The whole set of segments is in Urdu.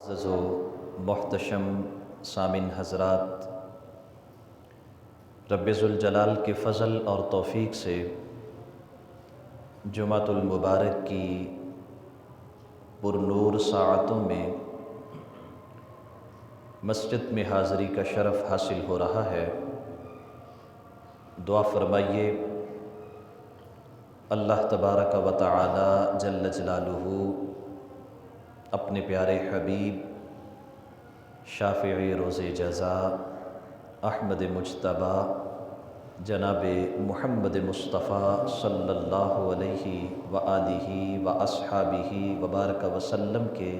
معزز و محتشم سامعین حضرات، رب ذوالجلال کے فضل اور توفیق سے جمعۃ المبارک کی پرنور ساعتوں میں مسجد میں حاضری کا شرف حاصل ہو رہا ہے۔ دعا فرمائیے اللہ تبارک و تعالی جل جلالہ اپنے پیارے حبیب شافع روز جزا احمد مجتبی جناب محمد مصطفیٰ صلی اللہ علیہ وآلہ واصحابہ وبارک وسلم کے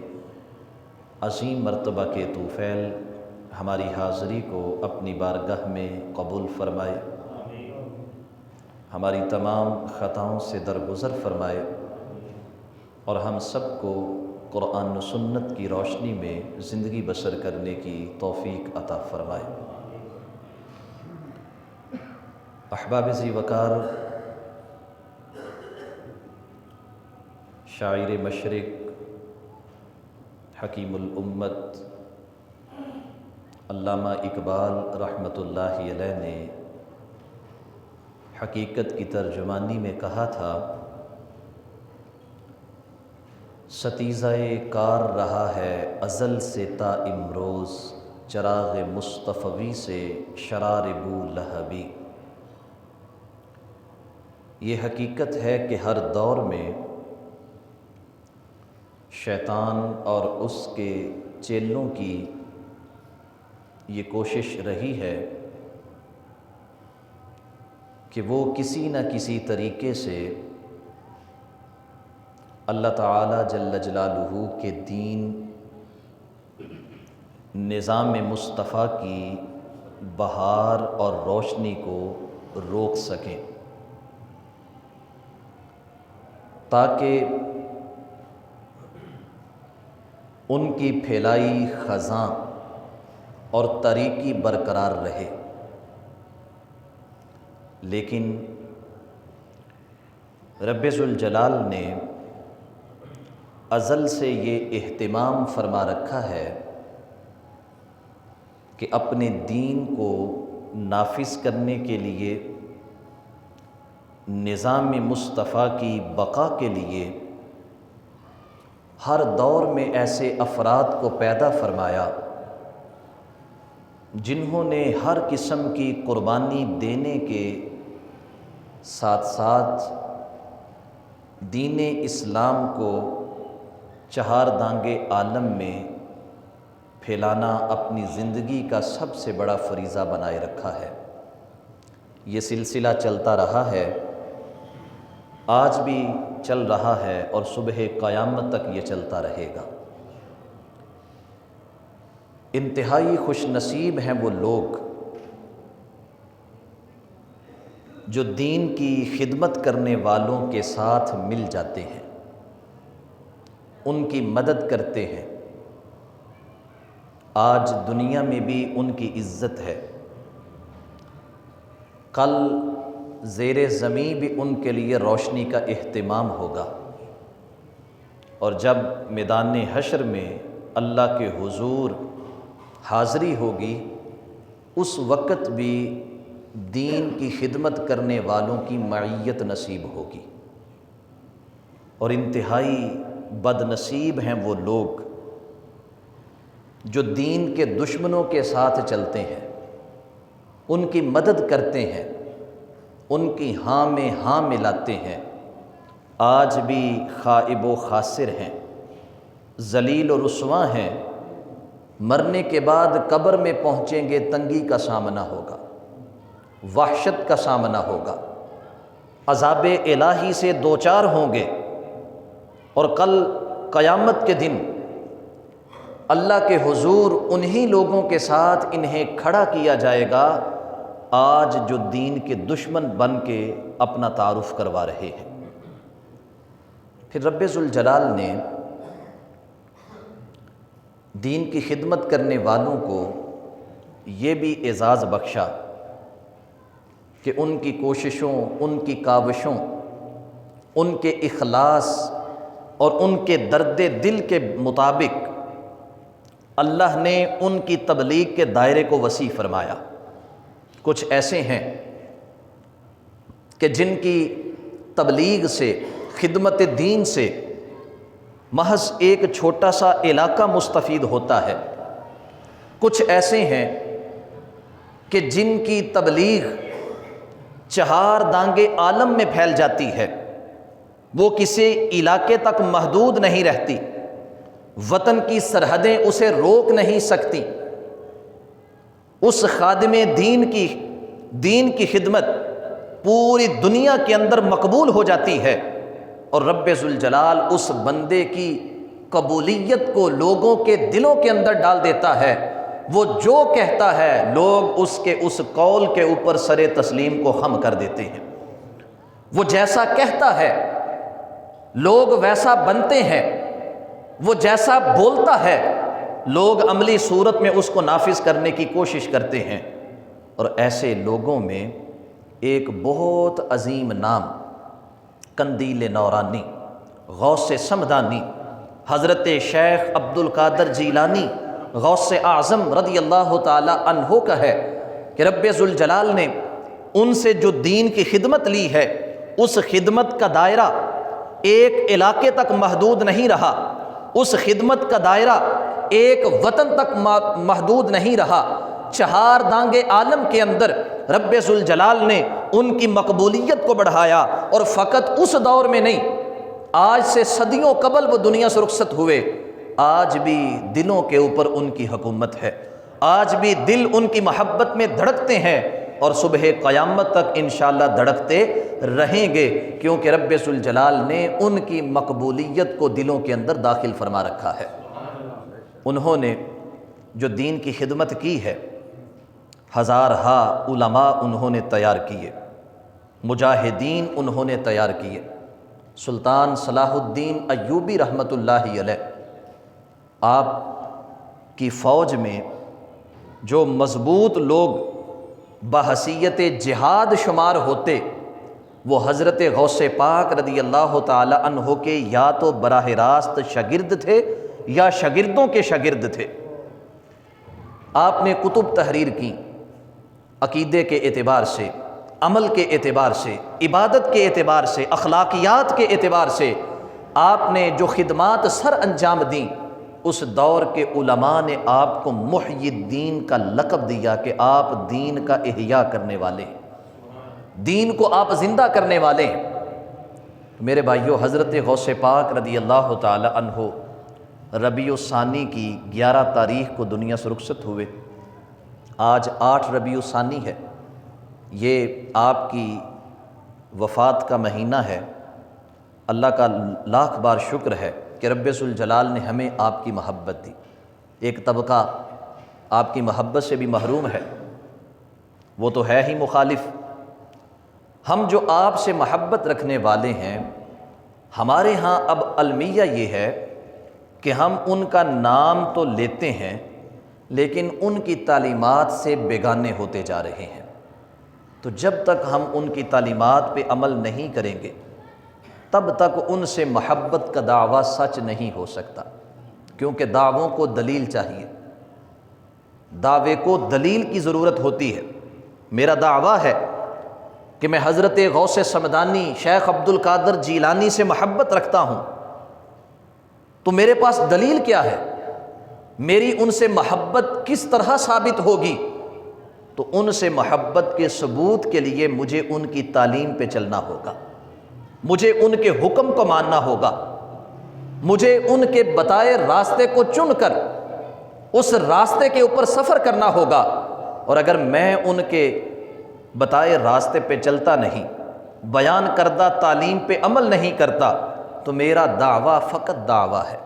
عظیم مرتبہ کے طوفیل ہماری حاضری کو اپنی بارگاہ میں قبول فرمائے، ہماری تمام خطاؤں سے درگزر فرمائے اور ہم سب کو قرآن و سنت کی روشنی میں زندگی بسر کرنے کی توفیق عطا فرمائے۔ احباب ذی وقار، شاعر مشرق، حکیم الامت علامہ اقبال رحمۃ اللہ علیہ نے حقیقت کی ترجمانی میں کہا تھا، ستیزہ کار رہا ہے ازل سے تا امروز، چراغ مصطفی سے شرار بو لہبی۔ یہ حقیقت ہے کہ ہر دور میں شیطان اور اس کے چیلوں کی یہ کوشش رہی ہے کہ وہ کسی نہ کسی طریقے سے اللہ تعالی جل جلالہ کے دین نظام مصطفیٰ کی بہار اور روشنی کو روک سکیں، تاکہ ان کی پھیلائی خزاں اور تاریکی برقرار رہے۔ لیکن رب ذوالجلال نے ازل سے یہ اہتمام فرما رکھا ہے کہ اپنے دین کو نافذ کرنے کے لیے، نظام مصطفیٰ کی بقا کے لیے ہر دور میں ایسے افراد کو پیدا فرمایا جنہوں نے ہر قسم کی قربانی دینے کے ساتھ ساتھ دین اسلام کو چہار دانگے عالم میں پھیلانا اپنی زندگی کا سب سے بڑا فریضہ بنائے رکھا ہے۔ یہ سلسلہ چلتا رہا ہے، آج بھی چل رہا ہے اور صبح قیامت تک یہ چلتا رہے گا۔ انتہائی خوش نصیب ہیں وہ لوگ جو دین کی خدمت کرنے والوں کے ساتھ مل جاتے ہیں، ان کی مدد کرتے ہیں۔ آج دنیا میں بھی ان کی عزت ہے، کل زیر زمین بھی ان کے لیے روشنی کا اہتمام ہوگا، اور جب میدان حشر میں اللہ کے حضور حاضری ہوگی، اس وقت بھی دین کی خدمت کرنے والوں کی معیت نصیب ہوگی۔ اور انتہائی بد نصیب ہیں وہ لوگ جو دین کے دشمنوں کے ساتھ چلتے ہیں، ان کی مدد کرتے ہیں، ان کی ہاں میں ہاں ملاتے ہیں، آج بھی خائب و خاسر ہیں، ذلیل و رسواں ہیں، مرنے کے بعد قبر میں پہنچیں گے تنگی کا سامنا ہوگا، وحشت کا سامنا ہوگا، عذاب الہی سے دوچار ہوں گے، اور کل قیامت کے دن اللہ کے حضور انہی لوگوں کے ساتھ انہیں کھڑا کیا جائے گا آج جو دین کے دشمن بن کے اپنا تعارف کروا رہے ہیں۔ پھر رب ذوالجلال نے دین کی خدمت کرنے والوں کو یہ بھی اعزاز بخشا کہ ان کی کوششوں، ان کی کاوشوں، ان کے اخلاص اور ان کے درد دل کے مطابق اللہ نے ان کی تبلیغ کے دائرے کو وسیع فرمایا۔ کچھ ایسے ہیں کہ جن کی تبلیغ سے، خدمت دین سے محض ایک چھوٹا سا علاقہ مستفید ہوتا ہے۔ کچھ ایسے ہیں کہ جن کی تبلیغ چہار دانگے عالم میں پھیل جاتی ہے، وہ کسی علاقے تک محدود نہیں رہتی، وطن کی سرحدیں اسے روک نہیں سکتی۔ اس خادم دین کی خدمت پوری دنیا کے اندر مقبول ہو جاتی ہے، اور رب ذوالجلال اس بندے کی قبولیت کو لوگوں کے دلوں کے اندر ڈال دیتا ہے۔ وہ جو کہتا ہے لوگ اس قول کے اوپر سر تسلیم کو خم کر دیتے ہیں۔ وہ جیسا کہتا ہے لوگ ویسا بنتے ہیں، وہ جیسا بولتا ہے لوگ عملی صورت میں اس کو نافذ کرنے کی کوشش کرتے ہیں۔ اور ایسے لوگوں میں ایک بہت عظیم نام قندیل نورانی، غوث سمدانی، حضرت شیخ عبد القادر جیلانی غوث اعظم رضی اللہ تعالی عنہ کا ہے کہ رب ذوالجلال نے ان سے جو دین کی خدمت لی ہے، اس خدمت کا دائرہ ایک علاقے تک محدود نہیں رہا، اس خدمت کا دائرہ ایک وطن تک محدود نہیں رہا، چہار دانگے عالم کے اندر رب ذوالجلال نے ان کی مقبولیت کو بڑھایا۔ اور فقط اس دور میں نہیں، آج سے صدیوں قبل وہ دنیا سے رخصت ہوئے، آج بھی دلوں کے اوپر ان کی حکومت ہے، آج بھی دل ان کی محبت میں دھڑکتے ہیں، اور صبح قیامت تک انشاءاللہ دھڑکتے رہیں گے، کیونکہ رب ذوالجلال نے ان کی مقبولیت کو دلوں کے اندر داخل فرما رکھا ہے۔ انہوں نے جو دین کی خدمت کی ہے، ہزارہا علماء انہوں نے تیار کیے، مجاہدین انہوں نے تیار کیے۔ سلطان صلاح الدین ایوبی رحمۃ اللہ علیہ، آپ کی فوج میں جو مضبوط لوگ بحیثیت جہاد شمار ہوتے، وہ حضرت غوث پاک رضی اللہ تعالی عنہ کے یا تو براہ راست شاگرد تھے یا شاگردوں کے شاگرد تھے۔ آپ نے کتب تحریر کی، عقیدے کے اعتبار سے، عمل کے اعتبار سے، عبادت کے اعتبار سے، اخلاقیات کے اعتبار سے آپ نے جو خدمات سر انجام دیں، اس دور کے علماء نے آپ کو محی الدین کا لقب دیا کہ آپ دین کا احیاء کرنے والے ہیں، دین کو آپ زندہ کرنے والے ہیں۔ میرے بھائیو، حضرت غوث پاک رضی اللہ تعالی عنہ ربیع الثانی کی 11 تاریخ کو دنیا سے رخصت ہوئے۔ آج 8 ربیع الثانی ہے، یہ آپ کی وفات کا مہینہ ہے۔ اللہ کا لاکھ بار شکر ہے کہ رب ذوالجلال نے ہمیں آپ کی محبت دی۔ ایک طبقہ آپ کی محبت سے بھی محروم ہے، وہ تو ہے ہی مخالف۔ ہم جو آپ سے محبت رکھنے والے ہیں، ہمارے ہاں اب المیہ یہ ہے کہ ہم ان کا نام تو لیتے ہیں، لیکن ان کی تعلیمات سے بیگانے ہوتے جا رہے ہیں۔ تو جب تک ہم ان کی تعلیمات پہ عمل نہیں کریں گے، تب تک ان سے محبت کا دعویٰ سچ نہیں ہو سکتا، کیونکہ دعووں کو دلیل چاہیے، دعوے کو دلیل کی ضرورت ہوتی ہے۔ میرا دعویٰ ہے کہ میں حضرت غوث سمدانی شیخ عبد القادر جیلانی سے محبت رکھتا ہوں، تو میرے پاس دلیل کیا ہے؟ میری ان سے محبت کس طرح ثابت ہوگی؟ تو ان سے محبت کے ثبوت کے لیے مجھے ان کی تعلیم پہ چلنا ہوگا، مجھے ان کے حکم کو ماننا ہوگا، مجھے ان کے بتائے راستے کو چن کر اس راستے کے اوپر سفر کرنا ہوگا۔ اور اگر میں ان کے بتائے راستے پہ چلتا نہیں، بیان کردہ تعلیم پہ عمل نہیں کرتا، تو میرا دعویٰ فقط دعویٰ ہے،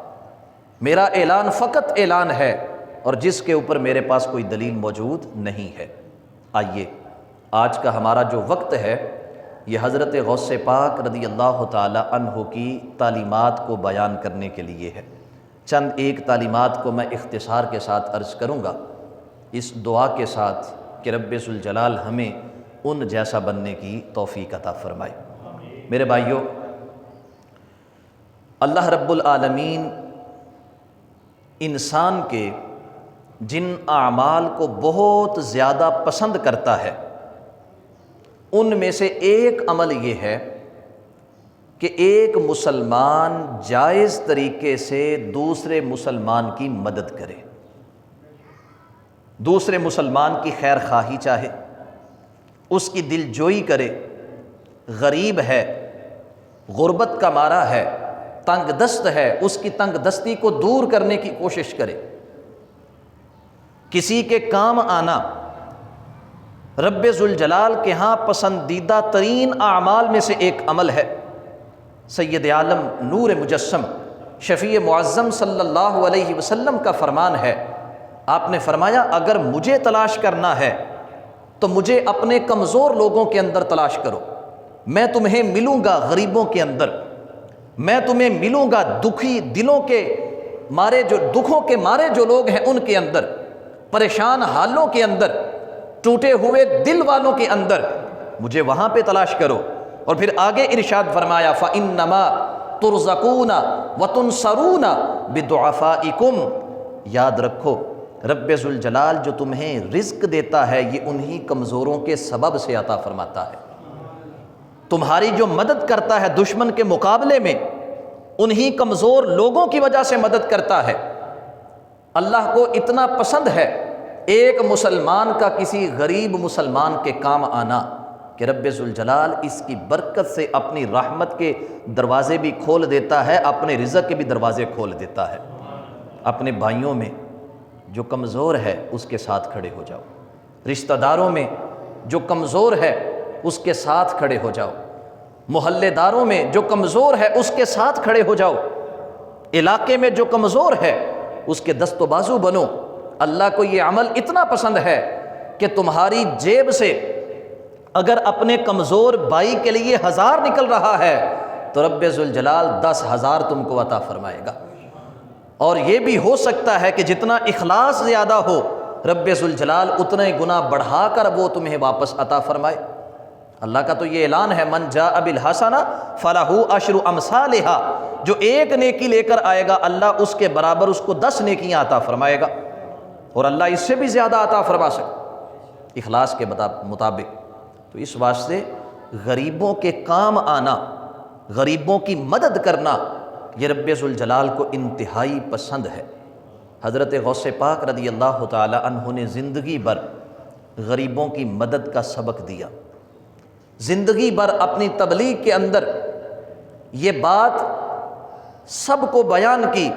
میرا اعلان فقط اعلان ہے، اور جس کے اوپر میرے پاس کوئی دلیل موجود نہیں ہے۔ آئیے، آج کا ہمارا جو وقت ہے، یہ حضرت غوث پاک رضی اللہ تعالی عنہ کی تعلیمات کو بیان کرنے کے لیے ہے۔ چند ایک تعلیمات کو میں اختصار کے ساتھ عرض کروں گا، اس دعا کے ساتھ کہ رب ذوالجلال ہمیں ان جیسا بننے کی توفیق عطا فرمائے۔ میرے بھائیوں، اللہ رب العالمین انسان کے جن اعمال کو بہت زیادہ پسند کرتا ہے، ان میں سے ایک عمل یہ ہے کہ ایک مسلمان جائز طریقے سے دوسرے مسلمان کی مدد کرے، دوسرے مسلمان کی خیر خواہی چاہے، اس کی دل جوئی کرے، غریب ہے، غربت کا مارا ہے، تنگ دست ہے، اس کی تنگ دستی کو دور کرنے کی کوشش کرے۔ کسی کے کام آنا رب ذوالجلال کے ہاں پسندیدہ ترین اعمال میں سے ایک عمل ہے۔ سید عالم نور مجسم شفیع معظم صلی اللہ علیہ وسلم کا فرمان ہے، آپ نے فرمایا اگر مجھے تلاش کرنا ہے تو مجھے اپنے کمزور لوگوں کے اندر تلاش کرو، میں تمہیں ملوں گا غریبوں کے اندر، میں تمہیں ملوں گا دکھی دلوں کے مارے، جو دکھوں کے مارے جو لوگ ہیں ان کے اندر، پریشان حالوں کے اندر، ٹوٹے ہوئے دل والوں کے اندر، مجھے وہاں پہ تلاش کرو۔ اور پھر آگے ارشاد فرمایا فَإِنَّمَا تُرْزَقُونَ وَتُنْصَرُونَ بِضُعَفَائِكُمْ، یاد رکھو رب ذوالجلال جو تمہیں رزق دیتا ہے یہ انہی کمزوروں کے سبب سے عطا فرماتا ہے۔ تمہاری جو مدد کرتا ہے دشمن کے مقابلے میں انہی کمزور لوگوں کی وجہ سے مدد کرتا ہے۔ اللہ کو اتنا پسند ہے ایک مسلمان کا کسی غریب مسلمان کے کام آنا کہ رب ذوالجلال اس کی برکت سے اپنی رحمت کے دروازے بھی کھول دیتا ہے، اپنے رزق کے بھی دروازے کھول دیتا ہے۔ اپنے بھائیوں میں جو کمزور ہے اس کے ساتھ کھڑے ہو جاؤ، رشتہ داروں میں جو کمزور ہے اس کے ساتھ کھڑے ہو جاؤ، محلے داروں میں جو کمزور ہے اس کے ساتھ کھڑے ہو جاؤ، علاقے میں جو کمزور ہے اس کے دست و بازو بنو۔ اللہ کو یہ عمل اتنا پسند ہے کہ تمہاری جیب سے اگر اپنے کمزور بھائی کے لیے 1000 نکل رہا ہے تو رب ذوالجلال 10,000 تم کو عطا فرمائے گا۔ اور یہ بھی ہو سکتا ہے کہ جتنا اخلاص زیادہ ہو رب ذوالجلال اتنے گنا بڑھا کر وہ تمہیں واپس عطا فرمائے۔ اللہ کا تو یہ اعلان ہے من جاء بالحسنہ فلہ عشر امثالھا، جو ایک نیکی لے کر آئے گا اللہ اس کے برابر اس کو 10 نیکیاں عطا فرمائے گا، اور اللہ اس سے بھی زیادہ عطا فرما سکے اخلاص کے مطابق۔ تو اس واسطے غریبوں کے کام آنا، غریبوں کی مدد کرنا یہ رب ذوالجلال کو انتہائی پسند ہے۔ حضرت غوث پاک رضی اللہ تعالی عنہ نے زندگی بھر غریبوں کی مدد کا سبق دیا، زندگی بھر اپنی تبلیغ کے اندر یہ بات سب کو بیان کی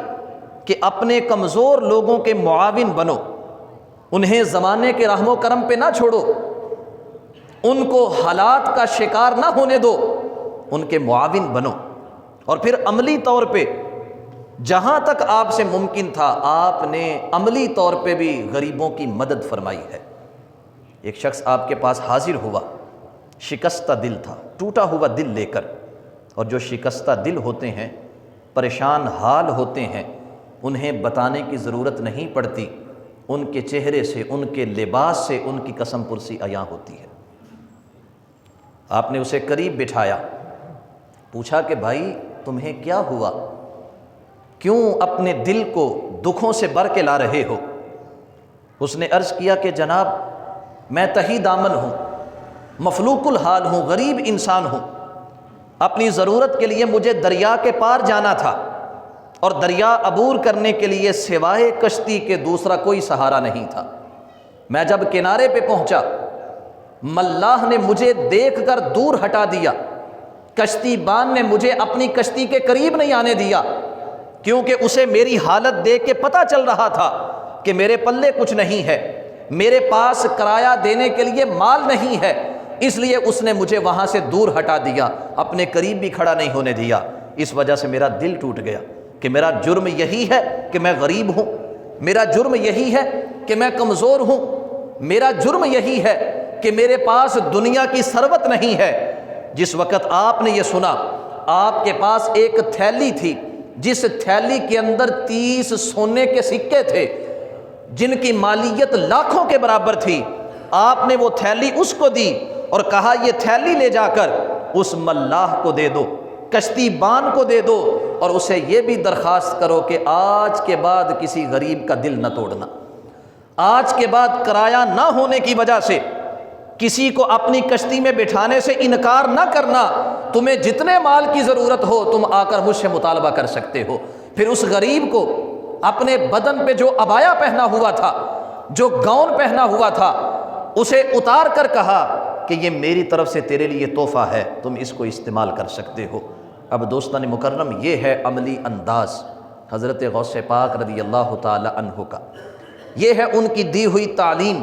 کہ اپنے کمزور لوگوں کے معاون بنو، انہیں زمانے کے رحم و کرم پہ نہ چھوڑو، ان کو حالات کا شکار نہ ہونے دو، ان کے معاون بنو۔ اور پھر عملی طور پہ جہاں تک آپ سے ممکن تھا آپ نے عملی طور پہ بھی غریبوں کی مدد فرمائی ہے۔ ایک شخص آپ کے پاس حاضر ہوا، شکستہ دل تھا، ٹوٹا ہوا دل لے کر، اور جو شکستہ دل ہوتے ہیں، پریشان حال ہوتے ہیں، انہیں بتانے کی ضرورت نہیں پڑتی، ان کے چہرے سے، ان کے لباس سے ان کی قسم پرسی عیاں ہوتی ہے۔ آپ نے اسے قریب بٹھایا، پوچھا کہ بھائی تمہیں کیا ہوا، کیوں اپنے دل کو دکھوں سے بھر کے لا رہے ہو؟ اس نے عرض کیا کہ جناب میں تہی دامن ہوں، مفلوق الحال ہوں، غریب انسان ہوں، اپنی ضرورت کے لیے مجھے دریا کے پار جانا تھا، اور دریا عبور کرنے کے لیے سوائے کشتی کے دوسرا کوئی سہارا نہیں تھا۔ میں جب کنارے پہ پہنچا ملاح نے مجھے دیکھ کر دور ہٹا دیا، کشتی بان نے مجھے اپنی کشتی کے قریب نہیں آنے دیا، کیونکہ اسے میری حالت دیکھ کے پتہ چل رہا تھا کہ میرے پلے کچھ نہیں ہے، میرے پاس کرایہ دینے کے لیے مال نہیں ہے، اس لیے اس نے مجھے وہاں سے دور ہٹا دیا، اپنے قریب بھی کھڑا نہیں ہونے دیا۔ اس وجہ سے میرا دل ٹوٹ گیا کہ میرا جرم یہی ہے کہ میں غریب ہوں، میرا جرم یہی ہے کہ میں کمزور ہوں، میرا جرم یہی ہے کہ میرے پاس دنیا کی ثروت نہیں ہے۔ جس وقت آپ نے یہ سنا، آپ کے پاس ایک تھیلی تھی جس تھیلی کے اندر 30 سونے کے سکے تھے جن کی مالیت لاکھوں کے برابر تھی، آپ نے وہ تھیلی اس کو دی اور کہا یہ تھیلی لے جا کر اس ملاح کو دے دو، کشتی بان کو دے دو، اور اسے یہ بھی درخواست کرو کہ آج کے بعد کسی غریب کا دل نہ توڑنا۔ آج کے بعد کرایہ نہ ہونے کی وجہ سے کسی کو اپنی کشتی میں بٹھانے سے انکار نہ کرنا، تمہیں جتنے مال کی ضرورت ہو تم آ کر مجھ سے مطالبہ کر سکتے ہو۔ پھر اس غریب کو اپنے بدن پہ جو عبایا پہنا ہوا تھا، جو گاؤن پہنا ہوا تھا، اسے اتار کر کہا کہ یہ میری طرف سے تیرے لیے تحفہ ہے، تم اس کو استعمال کر سکتے ہو۔ اب دوستان مکرم، یہ ہے عملی انداز حضرت غوث پاک رضی اللہ تعالی عنہ کا، یہ ہے ان کی دی ہوئی تعلیم،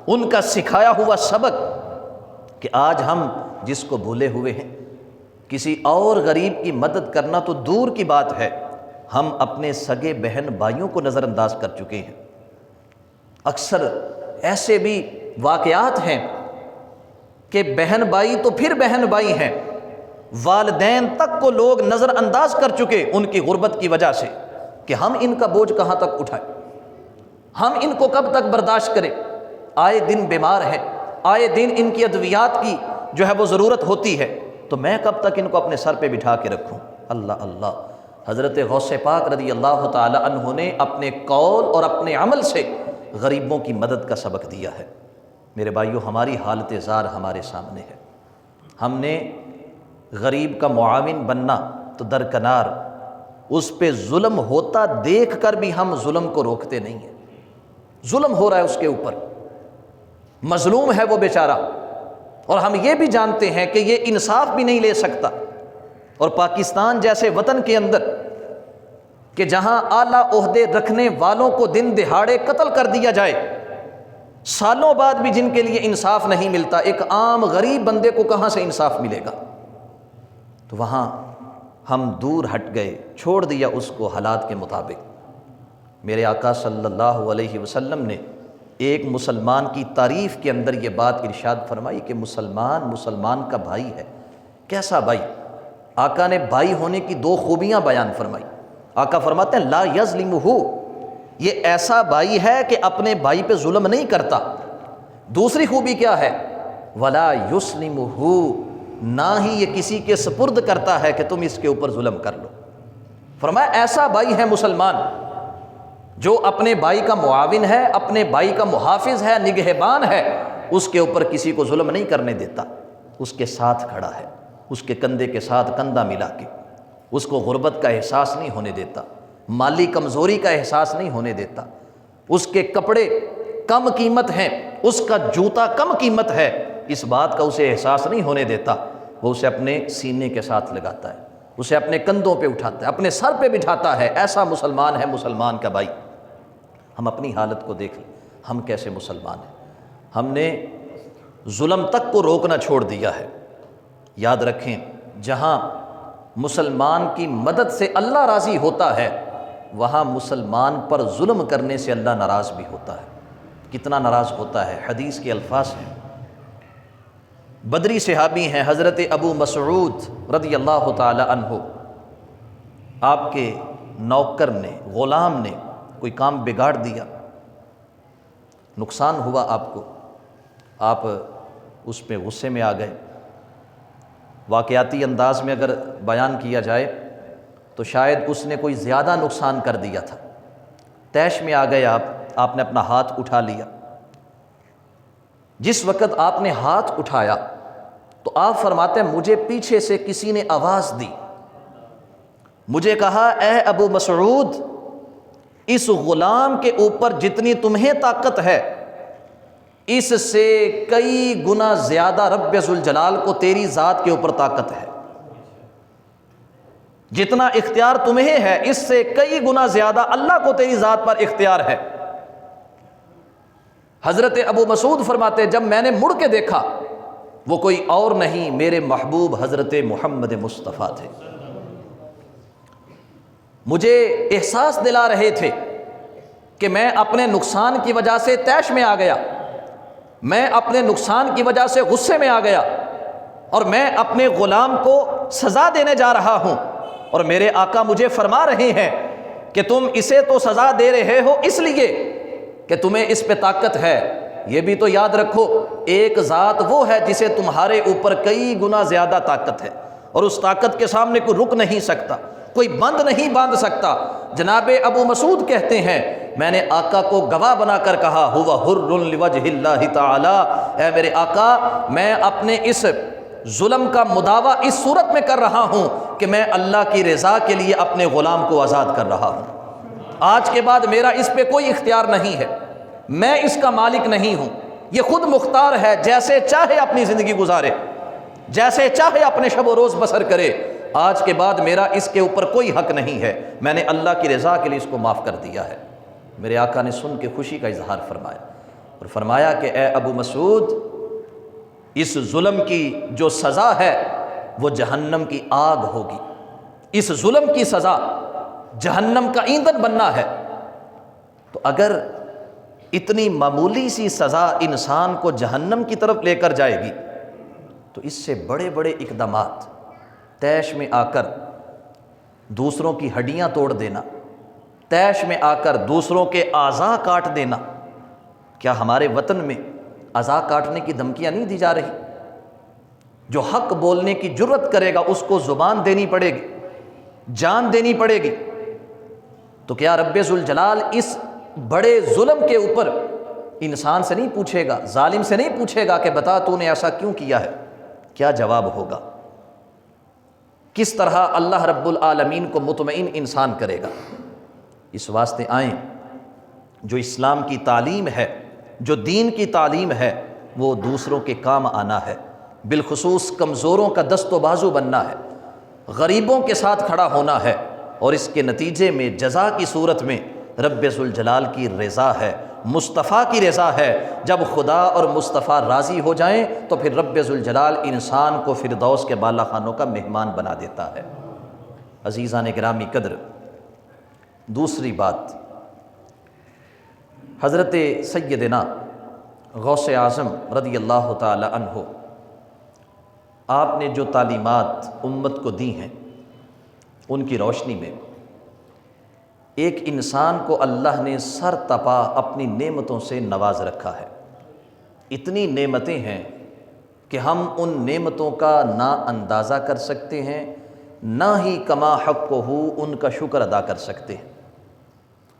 ان کا سکھایا ہوا سبق کہ آج ہم جس کو بھولے ہوئے ہیں، کسی اور غریب کی مدد کرنا تو دور کی بات ہے، ہم اپنے سگے بہن بھائیوں کو نظر انداز کر چکے ہیں۔ اکثر ایسے بھی واقعات ہیں کہ بہن بھائی تو پھر بہن بھائی ہیں، والدین تک کو لوگ نظر انداز کر چکے ان کی غربت کی وجہ سے کہ ہم ان کا بوجھ کہاں تک اٹھائیں، ہم ان کو کب تک برداشت کریں، آئے دن بیمار ہیں، آئے دن ان کی ادویات کی جو ہے وہ ضرورت ہوتی ہے، تو میں کب تک ان کو اپنے سر پہ بٹھا کے رکھوں۔ اللہ اللہ، حضرت غوث پاک رضی اللہ تعالی عنہ نے اپنے قول اور اپنے عمل سے غریبوں کی مدد کا سبق دیا ہے۔ میرے بھائیو، ہماری حالت زار ہمارے سامنے ہے، ہم نے غریب کا معاون بننا تو درکنار، اس پہ ظلم ہوتا دیکھ کر بھی ہم ظلم کو روکتے نہیں ہیں۔ ظلم ہو رہا ہے اس کے اوپر، مظلوم ہے وہ بیچارہ، اور ہم یہ بھی جانتے ہیں کہ یہ انصاف بھی نہیں لے سکتا۔ اور پاکستان جیسے وطن کے اندر کہ جہاں اعلیٰ عہدے رکھنے والوں کو دن دہاڑے قتل کر دیا جائے، سالوں بعد بھی جن کے لیے انصاف نہیں ملتا، ایک عام غریب بندے کو کہاں سے انصاف ملے گا؟ تو وہاں ہم دور ہٹ گئے، چھوڑ دیا اس کو حالات کے مطابق۔ میرے آقا صلی اللہ علیہ وسلم نے ایک مسلمان کی تعریف کے اندر یہ بات ارشاد فرمائی کہ مسلمان کا بھائی ہے۔ کیسا بھائی؟ آقا نے بھائی ہونے کی دو خوبیاں بیان فرمائی۔ آقا فرماتے ہیں لا یظلمہ، یہ ایسا بھائی ہے کہ اپنے بھائی پہ ظلم نہیں کرتا۔ دوسری خوبی کیا ہے؟ ولا یسلمہ، نہ ہی یہ کسی کے سپرد کرتا ہے کہ تم اس کے اوپر ظلم کر لو۔ فرمایا ایسا بھائی ہے مسلمان جو اپنے بھائی کا معاون ہے، اپنے بھائی کا محافظ ہے، نگہبان ہے، اس کے اوپر کسی کو ظلم نہیں کرنے دیتا، اس کے ساتھ کھڑا ہے، اس کے کندھے کے ساتھ کندھا ملا کے، اس کو غربت کا احساس نہیں ہونے دیتا، مالی کمزوری کا احساس نہیں ہونے دیتا، اس کے کپڑے کم قیمت ہیں، اس کا جوتا کم قیمت ہے، اس بات کا اسے احساس نہیں ہونے دیتا، وہ اسے اپنے سینے کے ساتھ لگاتا ہے، اسے اپنے کندھوں پہ اٹھاتا ہے، اپنے سر پہ بٹھاتا ہے۔ ایسا مسلمان ہے مسلمان کا بھائی۔ ہم اپنی حالت کو دیکھ لیں، ہم کیسے مسلمان ہیں؟ ہم نے ظلم تک کو روکنا چھوڑ دیا ہے۔ یاد رکھیں، جہاں مسلمان کی مدد سے اللہ راضی ہوتا ہے، وہاں مسلمان پر ظلم کرنے سے اللہ ناراض بھی ہوتا ہے۔ کتنا ناراض ہوتا ہے؟ حدیث کے الفاظ ہیں، بدری صحابی ہیں حضرت ابو مسعود رضی اللہ تعالی عنہ، آپ کے نوکر نے، غلام نے کوئی کام بگاڑ دیا، نقصان ہوا آپ کو، آپ اس پہ غصے میں آ گئے۔ واقعاتی انداز میں اگر بیان کیا جائے تو شاید اس نے کوئی زیادہ نقصان کر دیا تھا، طیش میں آ گئے آپ نے اپنا ہاتھ اٹھا لیا۔ جس وقت آپ نے ہاتھ اٹھایا تو آپ فرماتے ہیں مجھے پیچھے سے کسی نے آواز دی، مجھے کہا اے ابو مسعود، اس غلام کے اوپر جتنی تمہیں طاقت ہے، اس سے کئی گنا زیادہ رب ذوالجلال کو تیری ذات کے اوپر طاقت ہے۔ جتنا اختیار تمہیں ہے، اس سے کئی گنا زیادہ اللہ کو تیری ذات پر اختیار ہے۔ حضرت ابو مسعود فرماتے جب میں نے مڑ کے دیکھا، وہ کوئی اور نہیں میرے محبوب حضرت محمد مصطفیٰ تھے۔ مجھے احساس دلا رہے تھے کہ میں اپنے نقصان کی وجہ سے طیش میں آ گیا، میں اپنے نقصان کی وجہ سے غصے میں آ گیا، اور میں اپنے غلام کو سزا دینے جا رہا ہوں، اور میرے آقا مجھے فرما رہے ہیں کہ تم اسے تو سزا دے رہے ہو اس لیے کہ تمہیں اس پہ طاقت ہے۔ یہ بھی تو یاد رکھو، ایک ذات وہ ہے جسے تمہارے اوپر کئی گنا زیادہ طاقت ہے، اور اس طاقت کے سامنے کوئی رک نہیں سکتا۔ کوئی بند نہیں باندھ سکتا۔ جناب ابو مسعود کہتے ہیں میں نے آقا کو گواہ بنا کر کہا ہوا حر لوجہ اللہ تعالی، اے میرے آقا میں اپنے اس ظلم کا مداوع اس صورت میں کر رہا ہوں کہ میں اللہ کی رضا کے لیے اپنے غلام کو آزاد کر رہا ہوں۔ آج کے بعد میرا اس پہ کوئی اختیار نہیں ہے، میں اس کا مالک نہیں ہوں، یہ خود مختار ہے، جیسے چاہے اپنی زندگی گزارے، جیسے چاہے اپنے شب و روز بسر کرے، آج کے بعد میرا اس کے اوپر کوئی حق نہیں ہے، میں نے اللہ کی رضا کے لیے اس کو معاف کر دیا ہے۔ میرے آقا نے سن کے خوشی کا اظہار فرمایا اور فرمایا کہ اے ابو مسعود، اس ظلم کی جو سزا ہے وہ جہنم کی آگ ہوگی، اس ظلم کی سزا جہنم کا ایندھن بننا ہے۔ تو اگر اتنی معمولی سی سزا انسان کو جہنم کی طرف لے کر جائے گی تو اس سے بڑے بڑے اقدامات، طیش میں آ کر دوسروں کی ہڈیاں توڑ دینا، طیش میں آ کر دوسروں کے اعضاء کاٹ دینا، کیا ہمارے وطن میں اعضاء کاٹنے کی دھمکیاں نہیں دی جا رہی؟ جو حق بولنے کی جرت کرے گا اس کو زبان دینی پڑے گی، جان دینی پڑے گی۔ تو کیا رب ذوالجلال اس بڑے ظلم کے اوپر انسان سے نہیں پوچھے گا، ظالم سے نہیں پوچھے گا کہ بتا تو نے ایسا کیوں کیا ہے؟ کیا جواب ہوگا؟ کس طرح اللہ رب العالمین کو مطمئن انسان کرے گا؟ اس واسطے آئیں، جو اسلام کی تعلیم ہے، جو دین کی تعلیم ہے، وہ دوسروں کے کام آنا ہے، بالخصوص کمزوروں کا دست و بازو بننا ہے، غریبوں کے ساتھ کھڑا ہونا ہے، اور اس کے نتیجے میں جزا کی صورت میں رب ذوالجلال کی رضا ہے، مصطفیٰ کی رضا ہے۔ جب خدا اور مصطفیٰ راضی ہو جائیں تو پھر رب ذوالجلال انسان کو فردوس کے بالا خانوں کا مہمان بنا دیتا ہے۔ عزیزان گرامی قدر، دوسری بات، حضرت سیدنا غوث اعظم رضی اللہ تعالی عنہ، آپ نے جو تعلیمات امت کو دی ہیں ان کی روشنی میں ایک انسان کو اللہ نے سر تپا اپنی نعمتوں سے نواز رکھا ہے۔ اتنی نعمتیں ہیں کہ ہم ان نعمتوں کا نہ اندازہ کر سکتے ہیں، نہ ہی کما حق کو ان کا شکر ادا کر سکتے ہیں۔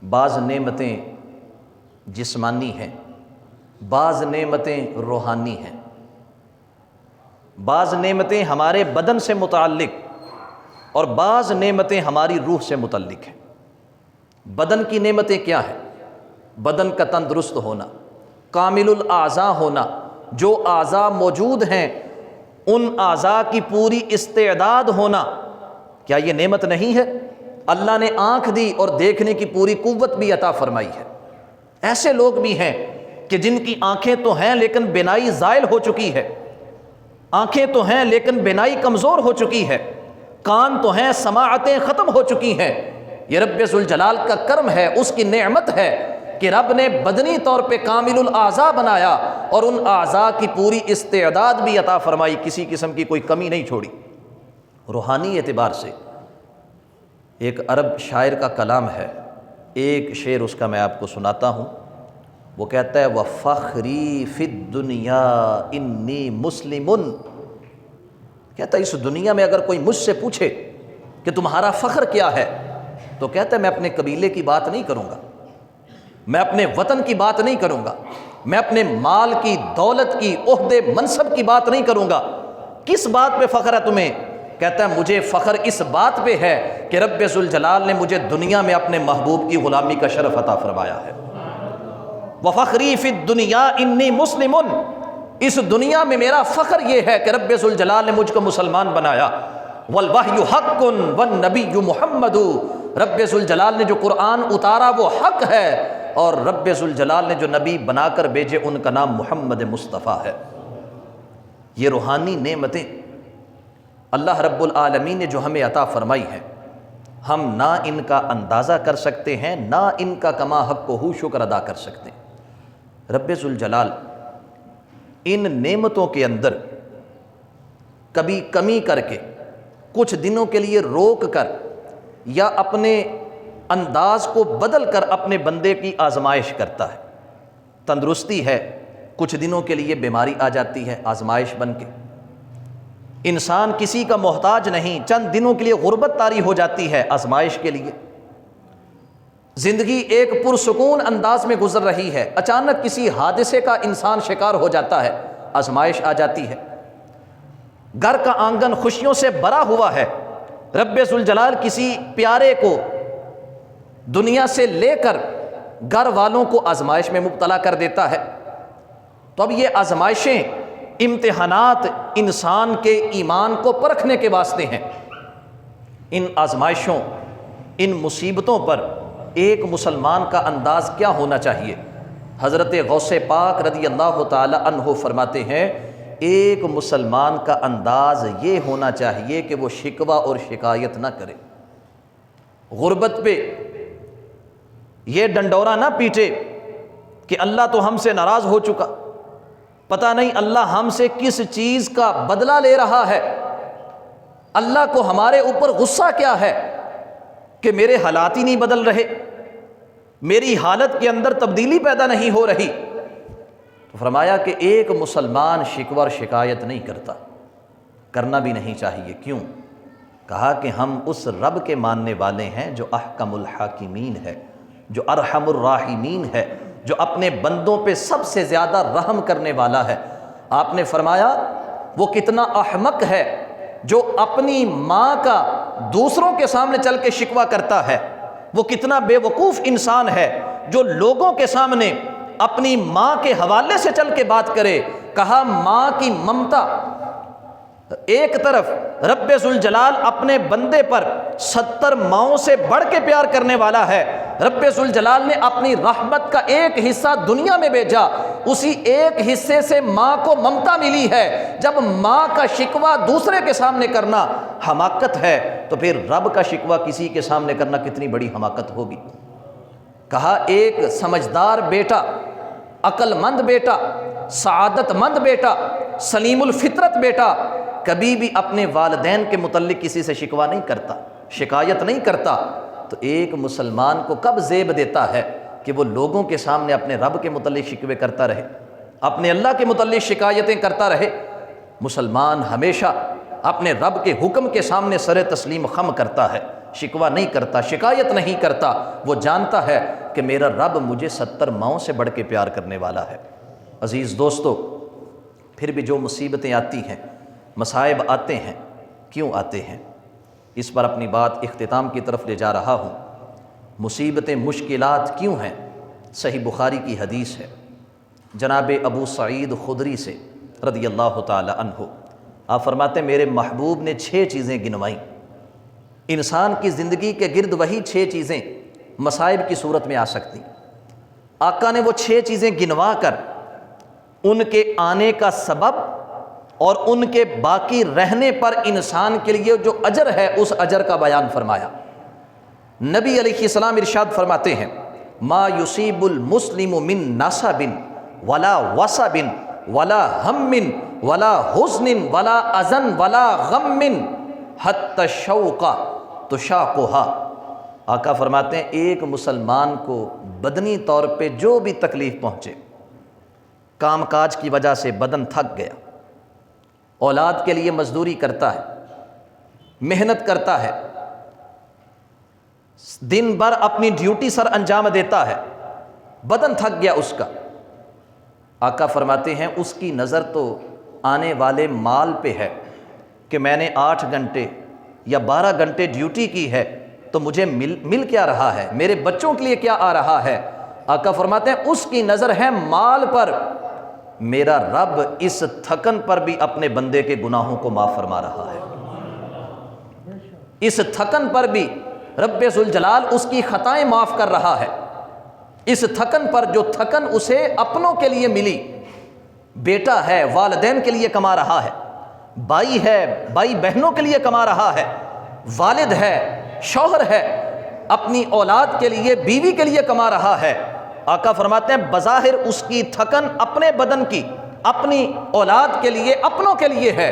بعض نعمتیں جسمانی ہیں، بعض نعمتیں روحانی ہیں، بعض نعمتیں ہمارے بدن سے متعلق اور بعض نعمتیں ہماری روح سے متعلق ہیں۔ بدن کی نعمتیں کیا ہیں؟ بدن کا تندرست ہونا، کامل الاعضاء ہونا، جو اعضاء موجود ہیں ان اعضاء کی پوری استعداد ہونا، کیا یہ نعمت نہیں ہے؟ اللہ نے آنکھ دی اور دیکھنے کی پوری قوت بھی عطا فرمائی ہے۔ ایسے لوگ بھی ہیں کہ جن کی آنکھیں تو ہیں لیکن بینائی زائل ہو چکی ہے، آنکھیں تو ہیں لیکن بینائی کمزور ہو چکی ہے، کان تو ہیں سماعتیں ختم ہو چکی ہیں۔ یہ رب ذوالجلال کا کرم ہے، اس کی نعمت ہے کہ رب نے بدنی طور پہ کامل الاعضاء بنایا اور ان اعضاء کی پوری استعداد بھی عطا فرمائی، کسی قسم کی کوئی کمی نہیں چھوڑی۔ روحانی اعتبار سے ایک عرب شاعر کا کلام ہے، ایک شعر اس کا میں آپ کو سناتا ہوں۔ وہ کہتا ہے وَفَخْرِي فِي الدُّنْيَا إِنِّي مُسْلِمٌ، کہتا ہے اس دنیا میں اگر کوئی مجھ سے پوچھے کہ تمہارا فخر کیا ہے تو کہتا ہے میں اپنے قبیلے کی بات نہیں کروں گا، میں اپنے وطن کی بات نہیں کروں گا، میں اپنے مال کی، دولت کی، عہدے منصب کی بات نہیں کروں گا۔ کس بات پہ فخر ہے تمہیں؟ کہتا ہے مجھے فخر اس بات پہ ہے کہ رب ذوالجلال نے مجھے دنیا میں اپنے محبوب کی غلامی کا شرف عطا فرمایا ہے۔ وَفَخْرِي فِي الدُّنْيَا إِنِّي مُسْلِمٌ، اس دنیا میں میرا فخر یہ ہے کہ رب ذوالجلال نے مجھ کو مسلمان بنایا۔ وَالْوَحْيُ حَقٌّ وَالنَّبِيُّ مُحَمَّدُ، رب ذوالجلال نے جو قرآن اتارا وہ حق ہے، اور رب ذوالجلال نے جو نبی بنا کر بھیجے ان کا نام محمد مصطفیٰ ہے۔ یہ روحانی نعمتیں اللہ رب العالمین نے جو ہمیں عطا فرمائی ہیں، ہم نہ ان کا اندازہ کر سکتے ہیں، نہ ان کا کما حق کو شکر ادا کر سکتے ہیں۔ رب ذوالجلال ان نعمتوں کے اندر کبھی کمی کر کے، کچھ دنوں کے لیے روک کر، یا اپنے انداز کو بدل کر اپنے بندے کی آزمائش کرتا ہے۔ تندرستی ہے، کچھ دنوں کے لیے بیماری آ جاتی ہے آزمائش بن کے، انسان کسی کا محتاج نہیں، چند دنوں کے لیے غربت طاری ہو جاتی ہے آزمائش کے لیے، زندگی ایک پرسکون انداز میں گزر رہی ہے، اچانک کسی حادثے کا انسان شکار ہو جاتا ہے، آزمائش آ جاتی ہے۔ گھر کا آنگن خوشیوں سے بھرا ہوا ہے، رب ذوالجلال کسی پیارے کو دنیا سے لے کر گھر والوں کو آزمائش میں مبتلا کر دیتا ہے۔ تو اب یہ آزمائشیں، امتحانات انسان کے ایمان کو پرکھنے کے واسطے ہیں۔ ان آزمائشوں، ان مصیبتوں پر ایک مسلمان کا انداز کیا ہونا چاہیے؟ حضرت غوث پاک رضی اللہ تعالی عنہ فرماتے ہیں ایک مسلمان کا انداز یہ ہونا چاہیے کہ وہ شکوہ اور شکایت نہ کرے، غربت پہ یہ ڈنڈورا نہ پیٹے کہ اللہ تو ہم سے ناراض ہو چکا، پتہ نہیں اللہ ہم سے کس چیز کا بدلہ لے رہا ہے، اللہ کو ہمارے اوپر غصہ کیا ہے کہ میرے حالات ہی نہیں بدل رہے، میری حالت کے اندر تبدیلی پیدا نہیں ہو رہی۔ تو فرمایا کہ ایک مسلمان شکوہ اور شکایت نہیں کرتا، کرنا بھی نہیں چاہیے۔ کیوں؟ کہا کہ ہم اس رب کے ماننے والے ہیں جو احکم الحاکمین ہے، جو ارحم الراحمین ہے، جو اپنے بندوں پہ سب سے زیادہ رحم کرنے والا ہے۔ آپ نے فرمایا وہ کتنا احمق ہے جو اپنی ماں کا دوسروں کے سامنے چل کے شکوہ کرتا ہے، وہ کتنا بے وقوف انسان ہے جو لوگوں کے سامنے اپنی ماں کے حوالے سے چل کے بات کرے۔ کہا ماں کی ممتا، ایک طرف رب ذوالجلال اپنے بندے پر 70 ماؤں سے بڑھ کے پیار کرنے والا ہے، رب ذوالجلال نے اپنی رحمت کا ایک حصہ دنیا میں بھیجا، اسی ایک حصے سے ماں کو ممتا ملی ہے۔ جب ماں کا شکوہ دوسرے کے سامنے کرنا حماقت ہے تو پھر رب کا شکوہ کسی کے سامنے کرنا کتنی بڑی حماقت ہوگی۔ کہا ایک سمجھدار بیٹا، عقل مند بیٹا، سعادت مند بیٹا، سلیم الفطرت بیٹا کبھی بھی اپنے والدین کے متعلق کسی سے شکوہ نہیں کرتا، شکایت نہیں کرتا۔ تو ایک مسلمان کو کب زیب دیتا ہے کہ وہ لوگوں کے سامنے اپنے رب کے متعلق شکوے کرتا رہے، اپنے اللہ کے متعلق شکایتیں کرتا رہے؟ مسلمان ہمیشہ اپنے رب کے حکم کے سامنے سر تسلیم خم کرتا ہے، شکوہ نہیں کرتا، شکایت نہیں کرتا۔ وہ جانتا ہے کہ میرا رب مجھے 70 ماؤں سے بڑھ کے پیار کرنے والا ہے۔ عزیز دوستو، پھر بھی جو مصیبتیں آتی ہیں، مصائب آتے ہیں، کیوں آتے ہیں؟ اس پر اپنی بات اختتام کی طرف لے جا رہا ہوں۔ مصیبتیں، مشکلات کیوں ہیں؟ صحیح بخاری کی حدیث ہے جناب ابو سعید خدری سے رضی اللہ تعالی عنہ، آپ فرماتے ہیں میرے محبوب نے 6 چیزیں گنوائیں، انسان کی زندگی کے گرد وہی 6 چیزیں مصائب کی صورت میں آ سکتی۔ آقا نے وہ 6 چیزیں گنوا کر ان کے آنے کا سبب اور ان کے باقی رہنے پر انسان کے لیے جو اجر ہے اس اجر کا بیان فرمایا۔ نبی علیہ السلام ارشاد فرماتے ہیں ما یصیب المسلم من نصب ولا وصب ولا ہم ولا حزن ولا اذن ولا غم حتی الشوق تشاقها۔ آقا فرماتے ہیں ایک مسلمان کو بدنی طور پہ جو بھی تکلیف پہنچے، کام کاج کی وجہ سے بدن تھک گیا، اولاد کے لیے مزدوری کرتا ہے، محنت کرتا ہے، دن بھر اپنی ڈیوٹی سر انجام دیتا ہے، بدن تھک گیا اس کا، آقا فرماتے ہیں اس کی نظر تو آنے والے مال پہ ہے کہ میں نے 8 گھنٹے یا 12 گھنٹے ڈیوٹی کی ہے تو مجھے مل کیا رہا ہے، میرے بچوں کے لیے کیا آ رہا ہے۔ آقا فرماتے ہیں اس کی نظر ہے مال پر، میرا رب اس تھکن پر بھی اپنے بندے کے گناہوں کو معاف فرما رہا ہے، اس تھکن پر بھی رب ذوالجلال اس کی خطائیں معاف کر رہا ہے، اس تھکن پر جو تھکن اسے اپنوں کے لیے ملی، بیٹا ہے والدین کے لیے کما رہا ہے، بھائی ہے بھائی بہنوں کے لیے کما رہا ہے، والد ہے، شوہر ہے، اپنی اولاد کے لیے، بیوی کے لیے کما رہا ہے۔ آقا فرماتے ہیں بظاہر اس کی تھکن اپنے بدن کی، اپنی اولاد کے لیے، اپنوں کے لیے ہے،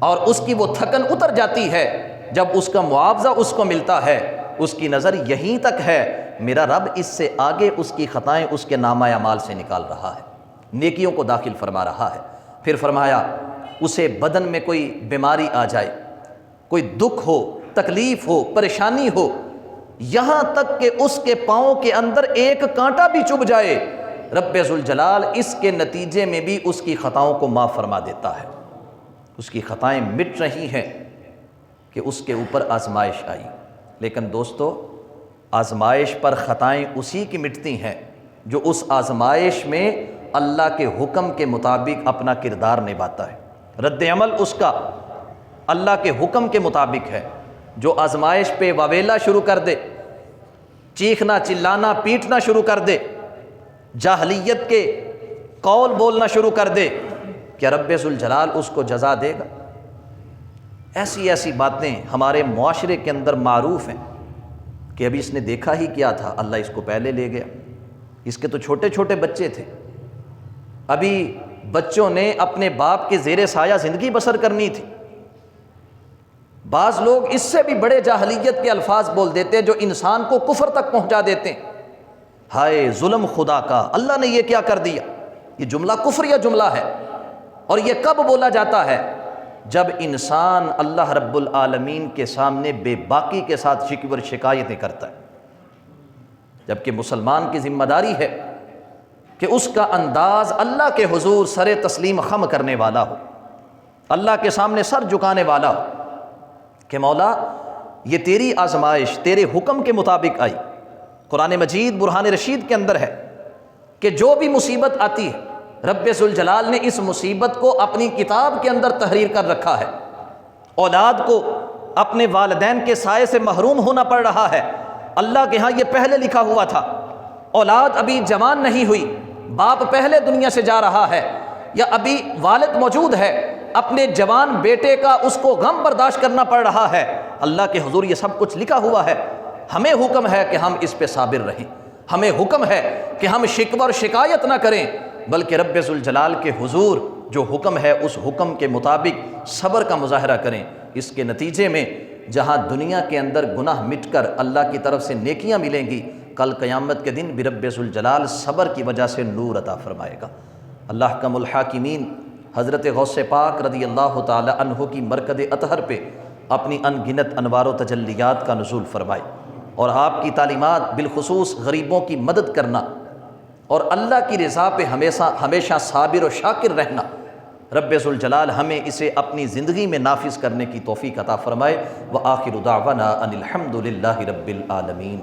اور اس کی وہ تھکن اتر جاتی ہے جب اس کا معاوضہ اس کو ملتا ہے، اس کی نظر یہیں تک ہے، میرا رب اس سے آگے اس کی خطائیں اس کے نامہ اعمال سے نکال رہا ہے، نیکیوں کو داخل فرما رہا ہے۔ پھر فرمایا اسے بدن میں کوئی بیماری آ جائے، کوئی دکھ ہو، تکلیف ہو، پریشانی ہو، یہاں تک کہ اس کے پاؤں کے اندر ایک کانٹا بھی چبھ جائے، رب ذوالجلال اس کے نتیجے میں بھی اس کی خطاؤں کو معاف فرما دیتا ہے۔ اس کی خطائیں مٹ رہی ہیں کہ اس کے اوپر آزمائش آئی۔ لیکن دوستو، آزمائش پر خطائیں اسی کی مٹتی ہیں جو اس آزمائش میں اللہ کے حکم کے مطابق اپنا کردار نبھاتا ہے۔ رد عمل اس کا اللہ کے حکم کے مطابق ہے۔ جو آزمائش پہ واویلا شروع کر دے، چیخنا چلانا پیٹنا شروع کر دے، جاہلیت کے قول بولنا شروع کر دے، کیا رب ذوالجلال اس کو جزا دے گا؟ ایسی ایسی باتیں ہمارے معاشرے کے اندر معروف ہیں کہ ابھی اس نے دیکھا ہی کیا تھا، اللہ اس کو پہلے لے گیا۔ اس کے تو چھوٹے چھوٹے بچے تھے، ابھی بچوں نے اپنے باپ کے زیر سایہ زندگی بسر کرنی تھی۔ بعض لوگ اس سے بھی بڑے جاہلیت کے الفاظ بول دیتے ہیں جو انسان کو کفر تک پہنچا دیتے ہیں۔ ہائے ظلم خدا کا، اللہ نے یہ کیا کر دیا؟ یہ جملہ کفریہ جملہ ہے، اور یہ کب بولا جاتا ہے؟ جب انسان اللہ رب العالمین کے سامنے بے باکی کے ساتھ شکوہ اور شکایتیں کرتا ہے، جبکہ مسلمان کی ذمہ داری ہے کہ اس کا انداز اللہ کے حضور سر تسلیم خم کرنے والا ہو، اللہ کے سامنے سر جھکانے والا ہو کہ مولا یہ تیری آزمائش تیرے حکم کے مطابق آئی۔ قرآن مجید برہان رشید کے اندر ہے کہ جو بھی مصیبت آتی ہے، رب ذوالجلال نے اس مصیبت کو اپنی کتاب کے اندر تحریر کر رکھا ہے۔ اولاد کو اپنے والدین کے سائے سے محروم ہونا پڑ رہا ہے، اللہ کے ہاں یہ پہلے لکھا ہوا تھا۔ اولاد ابھی جوان نہیں ہوئی، باپ پہلے دنیا سے جا رہا ہے، یا ابھی والد موجود ہے، اپنے جوان بیٹے کا اس کو غم برداشت کرنا پڑ رہا ہے، اللہ کے حضور یہ سب کچھ لکھا ہوا ہے۔ ہمیں حکم ہے کہ ہم اس پہ صابر رہیں، ہمیں حکم ہے کہ ہم شکوہ اور شکایت نہ کریں، بلکہ رب ذوالجلال کے حضور جو حکم ہے اس حکم کے مطابق صبر کا مظاہرہ کریں۔ اس کے نتیجے میں جہاں دنیا کے اندر گناہ مٹ کر اللہ کی طرف سے نیکیاں ملیں گی، کل قیامت کے دن بھی رب ذوالجلال صبر کی وجہ سے نور عطا فرمائے گا۔ اللہ احکم الحاکمین حضرت غوث پاک رضی اللہ تعالی عنہ کی مرکز اطہر پہ اپنی ان گنت انوار و تجلیات کا نزول فرمائے، اور آپ کی تعلیمات بالخصوص غریبوں کی مدد کرنا اور اللہ کی رضا پہ ہمیشہ صابر و شاکر رہنا، رب ذوالجلال ہمیں اسے اپنی زندگی میں نافذ کرنے کی توفیق عطا فرمائے۔ وآخر دعوانا ان الحمد للہ رب العالمین۔